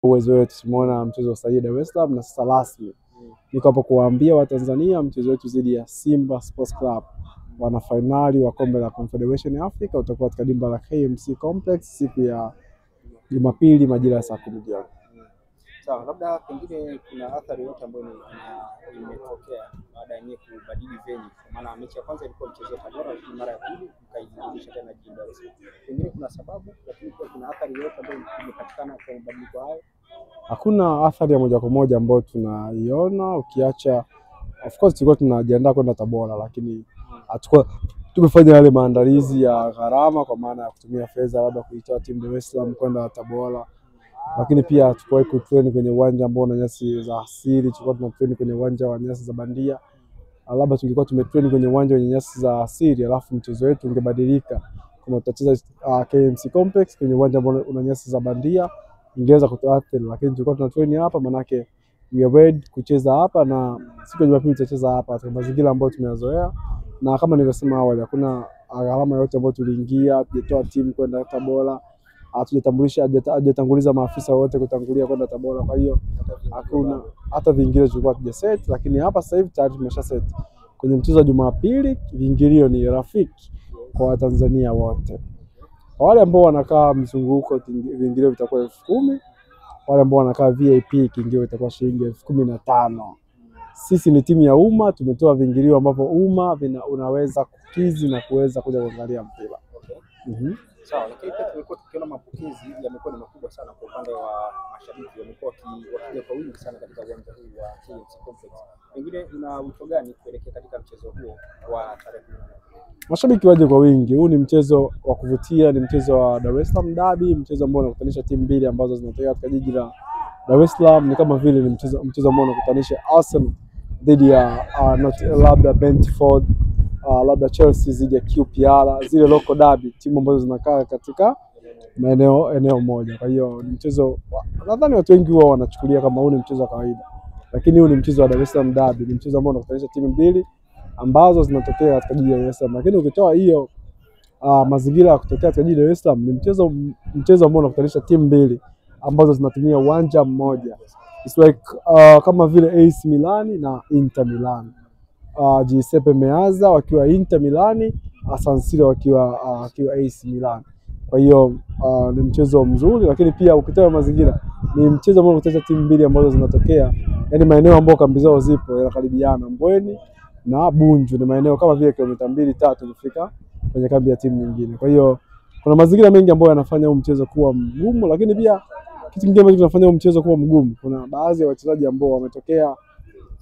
uwezo wetu. Tumeona mchezo wa Singida Dar es Salaam na sasa rasmi niko hapo kuwaambia Watanzania mchezo wetu dhidi ya Simba Sports Club wana finali wa kombe la Confederation Africa utakuwa katika dimba la KMC Complex siku ya Jumapili majira ya saa 10 jioni. Sawa, labda pengine kuna athari yote ambayo imetokea baada ya kubadili venue, kwa maana mechi ya kwanza ilikuwa mchezo wa Tabora, lakini mara ya pili mkairudisha tena jijini Dar es Salaam. Pengine kuna sababu, lakini kuna athari yote ambayo imepatikana kwa mabadiliko hayo? Hakuna athari ya moja kwa moja ambayo tunaiona, ukiacha of course tulikuwa tunajiandaa kwenda Tabora, lakini hatakuwa tumefanya yale maandalizi ya gharama kwa maana ya kutumia fedha labda kuitoa timu Dar es Salaam kwenda Tabora. Lakini pia tulikuwa kutrain kwenye uwanja ambao una nyasi za asili, tulikuwa tunatrain kwenye uwanja wa nyasi za bandia. Labda tungekuwa tumetrain kwenye uwanja wenye nyasi za asili, alafu mchezo wetu ungebadilika kama tutacheza KMC Complex kwenye uwanja ambao una nyasi za bandia, ingeweza kutuathiri. Lakini tulikuwa tunatrain hapa, manake we are ready kucheza hapa, na siku ya Jumapili tutacheza hapa katika mazingira ambayo tumeyazoea. Na kama nilivyosema awali, hakuna gharama yote ambayo tuliingia, tujitoa timu kwenda Tabora, hatujatanguliza maafisa wote kutangulia kwenda Tabora. Kwa hiyo hakuna hata viingilio tulikuwa tujaset, lakini hapa sasa hivi tayari tumesha set. Kwenye mchezo wa Jumapili viingilio ni rafiki kwa Watanzania wote. Wale ambao wanakaa mzunguko viingilio vitakuwa 10,000, wale ambao wanakaa VIP kiingilio itakuwa shilingi 15,000. Sisi ni timu ya umma, tumetoa viingilio ambavyo umma unaweza kukizi na kuweza kuja kuangalia mpira. Sawa, lakini pia tulikuwa tukiona mapokezi yamekuwa ni makubwa sana kwa upande wa mashabiki, wamekuwa wakija kwa wingi sana katika uwanja huu wa KMC Complex. Pengine una wito gani kuelekea katika mchezo huo wa tarehe? Mashabiki waje kwa wingi. Huu ni mchezo wa kuvutia, ni mchezo wa Dar es Salaam Derby, mchezo ambao unakutanisha timu mbili ambazo zinatokea katika jiji la Dar es Salaam. Ni kama vile ni mchezo ambao unakutanisha Arsenal dhidi ya labda Brentford, labda Chelsea dhidi ya QPR, zile local derby, timu ambazo zinakaa katika eneo moja. Kwa hiyo ni mchezo, nadhani watu wengi huwa wanachukulia kama huu ni mchezo wa kawaida, lakini huu ni mchezo wa Dar es Salaam Derby, ni mchezo ambao unakutanisha timu mbili ambazo zinatokea katika jiji la Dar es Salaam. Lakini ukitoa hiyo mazingira ya kutokea katika jiji la Dar es Salaam, ni mchezo ambao unakutanisha timu mbili ambazo zinatumia uwanja mmoja. It's like kama vile AC Milan na Inter Milan. Giuseppe Meazza wakiwa Inter Milan, San Siro wakiwa AC Milan. Kwa hiyo ni mchezo mzuri, lakini pia ukitoa mazingira ni mchezo ambao unakutanisha timu mbili ambazo zinatokea, yani maeneo ambayo kambi zao zipo yanakaribiana. Mbweni na Bunju ni maeneo kama vile kilomita 2-3 kufika kwenye kambi ya timu nyingine. Kwa hiyo kuna mazingira mengi ambayo yanafanya huu mchezo kuwa mgumu, lakini pia kitu kingine ambacho kinafanya huu mchezo kuwa mgumu, kuna baadhi ya wachezaji ambao wametokea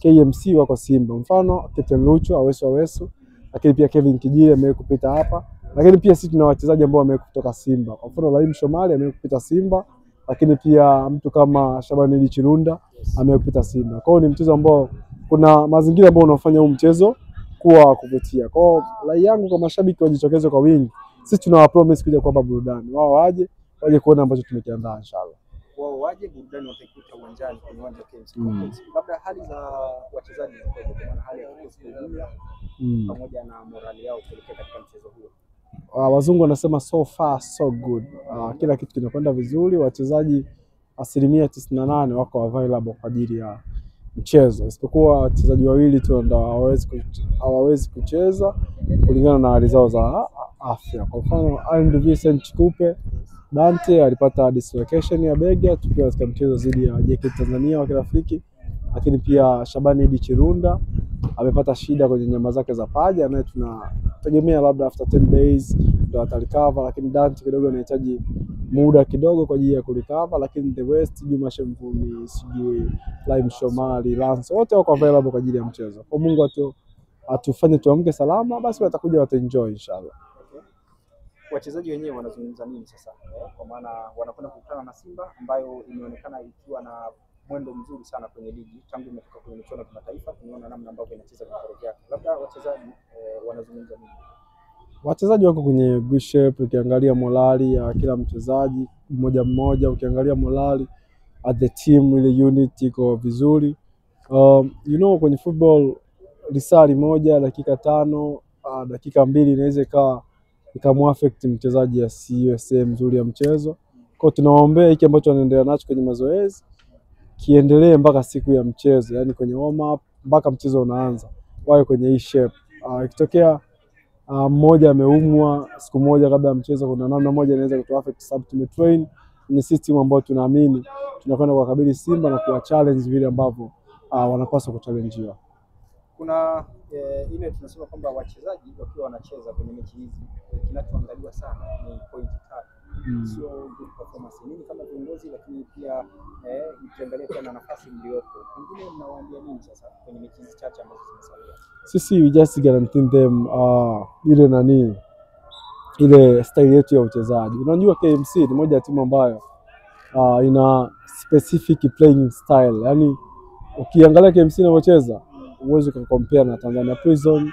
KMC wako Simba. Mfano Captain Lucho Awesu, lakini pia Kevin Kijile amekupita hapa. Lakini pia sisi tuna wachezaji ambao wamekutoka Simba. Kwa mfano Laim Shomali amekupita Simba, lakini pia mtu kama Shabani Chirunda amekupita Simba. Kwa hiyo ni mchezo ambao kuna mazingira ambayo unafanya huu mchezo kuwa kuvutia. Kwa hiyo rai yangu kwa mashabiki wajitokeze kwa wingi. Sisi tuna promise kuja kuwapa burudani. Wao waje kuona ambacho tumekiandaa inshallah. Wao waje burudani wataikuta uwanjani kwenye uwanja wa KMC Complex. Labda hali za wachezaji kwa hali ya kujifunza pamoja na morali yao kuelekea katika mchezo huo. Wazungu wanasema so far so good. Kila kitu kinakwenda vizuri, wachezaji 98% wako available kwa ajili ya mchezo. Isipokuwa wachezaji wawili tu ndio hawawezi kucheza kulingana na hali zao za afya. Kwa mfano Andrew Vincent Chikupe Dante alipata dislocation ya bega tukiwa katika mchezo dhidi ya JKT Tanzania wa kirafiki, lakini pia Shabani Chirunda amepata shida kwenye nyama zake za paja, na tunategemea labda after 10 days ndio atarecover, lakini Dante kidogo anahitaji muda kidogo kwa ajili ya kurecover. Lakini the rest Juma Shemvuni, sijui Laim Shomali, Lance wote wako available kwa ajili ya mchezo. Kwa Mungu atufanye tuamke salama, basi watakuja wataenjoy inshallah. Wachezaji wenyewe wanazungumza nini sasa? Kwa maana wanakwenda kukutana na Simba ambayo imeonekana ikiwa na mwendo mzuri sana kwenye ligi tangu imetoka kwenye michuano ya kimataifa. Tunaona namna ambavyo inacheza vipaji vyake. Labda wachezaji wanazungumza nini? Wachezaji wako kwenye good shape, ukiangalia morali ya kila mchezaji mmoja, ukiangalia morali at the team, ile unit iko vizuri. Kwenye football risali moja dakika 5, dakika 2 inaweza ikamuaffect mchezaji asiwe sehemu nzuri ya mchezo. Kwa tunawaombea hiki ambacho wanaendelea nacho kwenye mazoezi kiendelee mpaka siku ya mchezo, yani kwenye warm up mpaka mchezo unaanza, wawe kwenye hii shape. Ikitokea mmoja ameumwa siku moja kabla ya mchezo, kuna namna moja inaweza kutu affect, sababu tumetrain kwenye system ambayo tunaamini tunakwenda kuwakabili Simba na kuwa challenge vile ambavyo wanapaswa kuchallengewa. Kuna ile tunasema kwamba wachezaji wakiwa wanacheza kwenye mechi hizi kinachoangaliwa sana ni point tatu. Sio good performance nini kama viongozi, lakini pia ukiangalia pia na nafasi mliopo. Pengine mnawaambia nini sasa kwenye mechi hizi chache ambazo zimesalia? Sisi we just guarantee them ile style yetu ya uchezaji. Unajua KMC ni moja ya timu ambayo ina specific playing style. Yaani ukiangalia KMC inavyocheza huwezi kucompare na Tanzania Prison,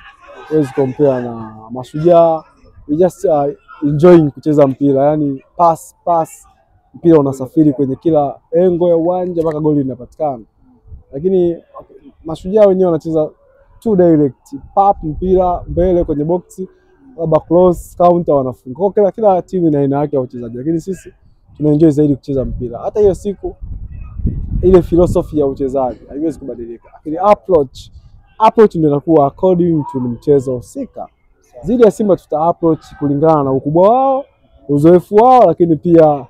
huwezi compare na Mashujaa. We just enjoying kucheza mpira, yani pass mpira unasafiri kwenye kila engo ya uwanja mpaka goli linapatikana. Lakini Mashujaa wenyewe wanacheza two direct, mpira mbele kwenye boxi, labda cross counter wanafunga. Kwa kila timu ina aina yake ya uchezaji, lakini sisi tunaenjoy zaidi kucheza mpira. Hata hiyo siku ile philosophy ya uchezaji haiwezi kubadilika, lakini approach ndio inakuwa according to mchezo husika. Zidi ya Simba tuta approach kulingana na ukubwa wao, uzoefu wao, lakini pia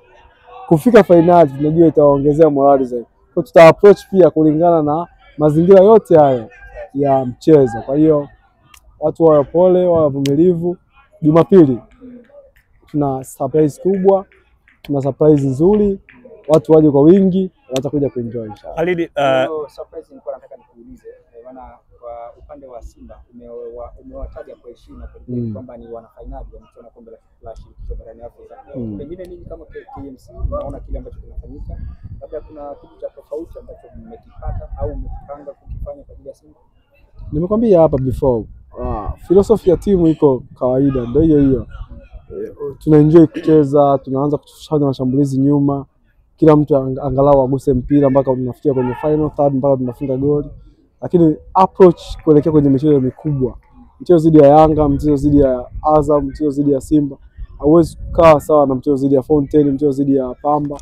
kufika finali tunajua itawaongezea morali zaidi. Kwa tuta approach pia kulingana na mazingira yote hayo ya mchezo. Kwa hiyo watu wawe pole, wawe vumilivu. Jumapili tuna surprise kubwa, tuna surprise nzuri, watu waje kwa wingi, watakuja kuenjoy inshallah. Khalid, surprise nilikuwa nataka nikuulize, maana kwa upande wa Simba umewataja kwa heshima kwamba ni wana finali wa mchezo kombe la shirikisho barani Afrika. Pengine nini kama KMC unaona kile ambacho kinafanyika, labda kuna kitu cha tofauti ambacho mmekipata au mmepanga kukifanya kwa ajili ya Simba? Nimekwambia hapa before, philosophy ya timu iko kawaida, ndio hiyo. Tunaenjoy kucheza, tunaanza kufanya mashambulizi nyuma, kila mtu angalau aguse mpira mpaka tunafikia kwenye final third mpaka tunafunga goli. Lakini approach kuelekea kwenye michezo mikubwa, mchezo zidi ya Yanga, mchezo zidi ya Azam, mchezo zidi ya Simba, hauwezi kukaa sawa na mchezo zidi ya Fountain, mchezo zidi ya Pamba.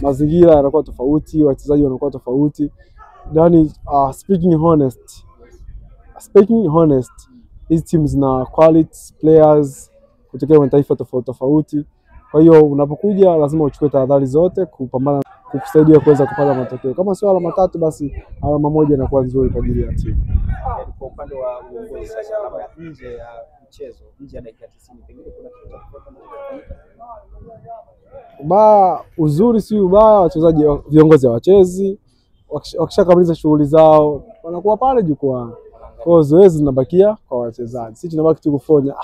Mazingira yanakuwa tofauti, wachezaji wanakuwa tofauti. Yaani speaking honest, hizi teams na quality players kutoka mataifa tofauti. Kwa hiyo unapokuja lazima uchukue tahadhari zote kupambana, kukusaidia kuweza kupata matokeo. Kama sio alama 3 basi alama 1 inakuwa nzuri kwa ajili ya timu. Kwa upande wa uongozi sasa, labda nje ya mchezo, nje ya dakika 90, pengine kuna kitu cha kufanya. Uzuri si ubaya, wachezaji viongozi wachezi wakishakamilisha shughuli zao wanakuwa pale jukwaa. Kwa zoezi linabakia kwa wachezaji, sisi tunabaki tu kufanya.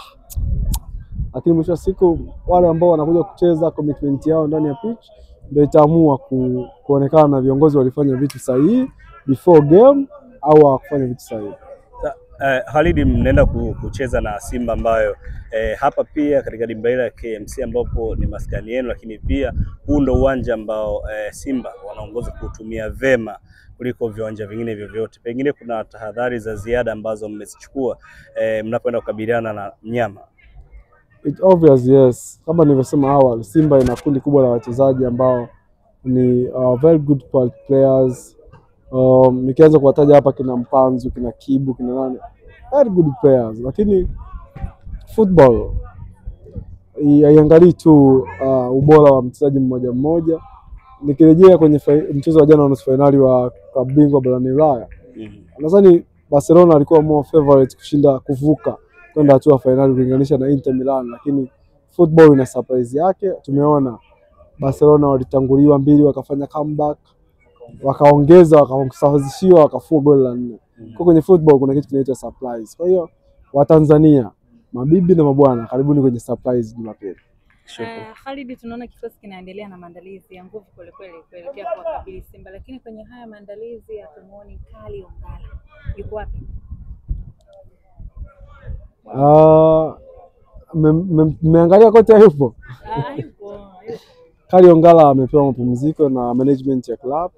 Lakini mwisho wa siku wale ambao wanakuja kucheza, commitment yao ndani ya pitch ndio itaamua kuonekana na viongozi walifanya vitu sahihi before game au hawakufanya vitu sahihi. Khalid, mnaenda kucheza na Simba ambayo hapa pia katika dimba ya KMC ambapo ni maskani yenu, lakini pia huu ndio uwanja ambao Simba wanaongoza kutumia vema kuliko viwanja vingine vyovyote. Pengine kuna tahadhari za ziada ambazo mmezichukua mnapoenda kukabiliana na mnyama? It's obvious, yes. Kama nilivyosema awali, Simba ina kundi kubwa la wachezaji ambao ni very good quality players. Nikianza kuwataja hapa kina Mpanzu, kina Kibu, kina nani, very good players. Lakini football haiangalii tu ubora wa mchezaji mmoja mmoja. Nikirejea kwenye mchezo wa jana wa nusu finali wa bingwa barani Ulaya, nadhani Barcelona alikuwa more favorite kushinda kuvuka kwenda hatua finali kulinganisha na Inter Milan, lakini football ina surprise yake. Tumeona Barcelona walitanguliwa 2 wakafanya comeback, wakaongeza, wakasawazishiwa, wakafunga goli la 4. Kwa kwenye football kuna kitu kinaitwa surprise. Kwa hiyo Watanzania, mabibi na mabwana, karibuni kwenye surprise Jumapili. Khalid, tunaona kikosi kinaendelea na maandalizi ya nguvu kweli kuelekea kuwakabili Simba, lakini kwenye haya maandalizi hatumuoni Kali Ongala. Yuko wapi? Mmeangalia kote yupo? Yupo. Kali Ongala amepewa mapumziko na management ya club.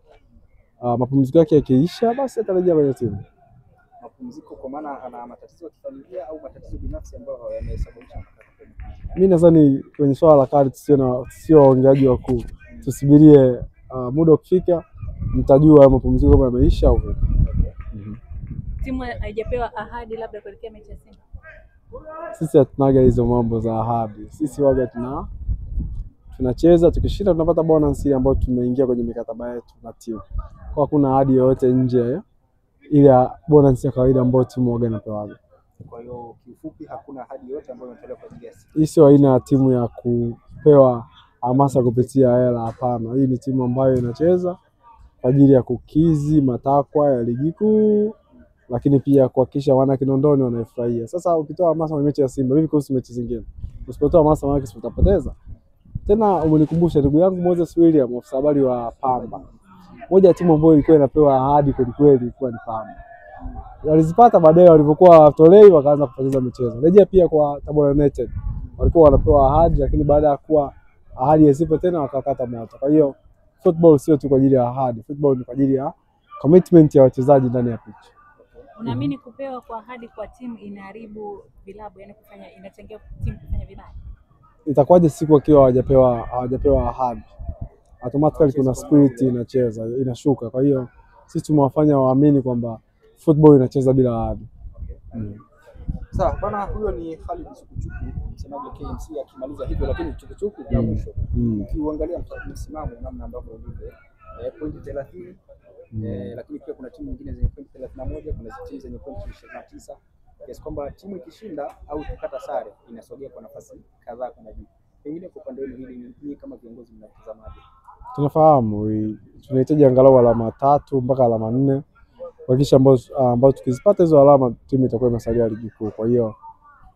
Mapumziko yake yakiisha basi atarejea kwenye timu. mapumziko kwa maana ana matatizo ya kifamilia au matatizo binafsi ambayo yamesababisha mpaka. Mimi nadhani kwenye swala la kadi sio waongeaji wakuu, tusubirie muda ukifika mtajua mapumziko kama yameisha au vipi. Timu haijapewa ahadi labda kuelekea mechi ya Simba? Sisi hatunaga hizo mambo za ahadi. Sisi waga tunacheza, tukishinda tunapata bonus ile ambayo tumeingia kwenye mikataba yetu na timu. Kwa kuna ahadi yoyote nje ile bonus ya kawaida ambayo timu waga inapewa. Kwa hiyo kiufupi hakuna ahadi yoyote ambayo inatolewa kwa ajili ya Simba. Hii sio aina ya timu ya kupewa hamasa kupitia hela, hapana. Hii ni timu ambayo inacheza kwa ajili ya kukizi matakwa ya ligi kuu, lakini pia kuhakikisha wana Kinondoni wanaifurahia. Sasa ukitoa hamasa kwenye mechi ya Simba, vipi kuhusu mechi zingine? Usipotoa hamasa maana utapoteza. Tena umenikumbusha ndugu yangu Moses William, afisa habari wa Pamba. Moja ya timu ambayo ilikuwa inapewa ahadi kweli ilikuwa ni Pamba. Walizipata baadaye walipokuwa watolei wakaanza kupoteza michezo. Rejea pia kwa Tabora United. Walikuwa wanapewa ahadi lakini baada ya kuwa ahadi isipo tena wakakata moto. Kwa hiyo football sio tu kwa ajili ya ahadi, football ni kwa ajili ya commitment ya wachezaji ndani ya pitch. Unaamini kupewa kwa ahadi kwa timu inaharibu vilabu, yani inachangia timu kufanya vibaya? Itakuwaje siku akiwa hawajapewa ahadi? Automatically kuna spirit inashuka. Kwa hiyo sisi tumewafanya waamini kwamba football inacheza bila ahadi. Sawa bwana, huyo ni Khalid Chukuchuku, msemaji wa KMC akimaliza hivyo, lakini Chukuchuku kwa mwisho. Ukiangalia msimamo namna ambavyo ulivyo, pointi 30, lakini pia kuna timu nyingine zenye pointi 31, kuna timu zenye pointi 29. Kiasi kwamba timu ikishinda au kukata sare inasogea kwa nafasi kadhaa kwa juu. Pengine kwa upande wenu hili ni kama viongozi mnatazamaje? Tunafahamu tunahitaji angalau alama 3 mpaka alama 4. Kuhakikisha ambao tukizipata hizo alama timu itakuwa imesalia ligi kuu. Kwa hiyo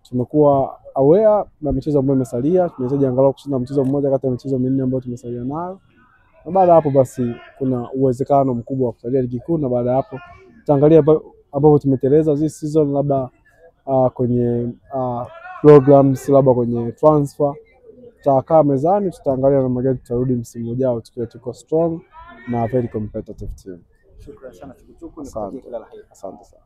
tumekuwa aware na michezo ambayo imesalia, tunahitaji angalau kushinda mchezo mmoja kati ya michezo minne ambayo tumesalia nayo. Na baada hapo basi kuna uwezekano mkubwa wa kusalia ligi kuu, na baada hapo tutaangalia ambapo tumeteleza this season, labda kwenye programs, labda kwenye transfer. Tutakaa mezani, tutaangalia namna gani tutarudi msimu ujao tukiwa tuko strong na very competitive team. Shukrani sana Chukuchuku, nikutakie kila la heri. Asante sana.